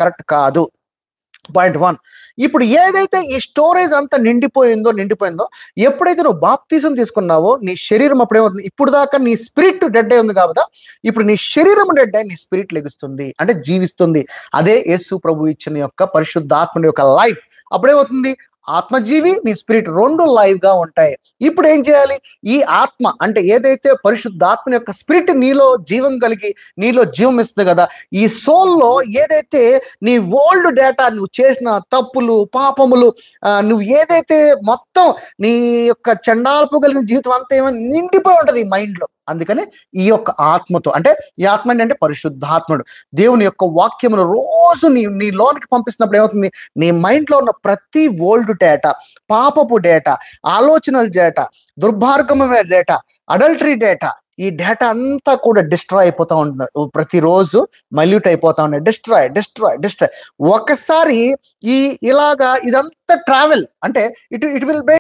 Correct కాదు. Point 1. ఇప్పుడు ఏదైతే ఈ స్టోరేజ్ అంతా నిండిపోయిందో, ఎప్పుడైతే నువ్వు బాప్తిజం తీసుకున్నావో నీ శరీరం అప్పుడేమవుతుంది, ఇప్పుడు దాకా నీ స్పిరిట్ డెడ్ అయి ఉంది కాబట్టి ఇప్పుడు నీ శరీరం డెడ్ అయి నీ స్పిరిట్ లెగుస్తుంది, అంటే జీవిస్తుంది. అదే యేసు ప్రభు ఇచ్చిన యొక్క పరిశుద్ధాత్మని యొక్క లైఫ్. అప్పుడేమవుతుంది, ఆత్మజీవి నీ స్పిరిట్ రెండు లైవ్ గా ఉంటాయి. ఇప్పుడు ఏం చేయాలి, ఈ ఆత్మ అంటే ఏదైతే పరిశుద్ధాత్మ యొక్క స్పిరిట్ నీలో జీవం కలిగి నీలో జీవం ఇస్తుంది కదా, ఈ సోల్లో ఏదైతే నీ ఓల్డ్ డేటా, నువ్వు చేసిన తప్పులు పాపములు, నువ్వు ఏదైతే మొత్తం నీ యొక్క చండాల్పు కలిగిన జీవితం అంతా ఏమైనా నిండిపోయి ఉంటది ఈ మైండ్ లో. అందుకని ఈ యొక్క ఆత్మతో, అంటే ఈ ఆత్మ అంటే పరిశుద్ధాత్ముడు, దేవుని యొక్క వాక్యమును రోజు నీ లోనికి పంపిస్తున్నప్పుడు ఏమవుతుంది, నీ మైండ్ లో ఉన్న ప్రతి ఓల్డ్ డేటా, పాపపు డేటా, ఆలోచనల డేటా, దుర్మార్గమైన డేటా, అడల్టరీ డేటా, ఈ డేటా అంతా కూడా డిస్ట్రాయ్ అయిపోతా ఉంటుంది. ప్రతిరోజు మైల్యూట్ అయిపోతా ఉన్నాయి. డిస్ట్రాయ్. ఒకసారి ఇలాగా ఇదంతా ట్రావెల్ అంటే ఇట్ విల్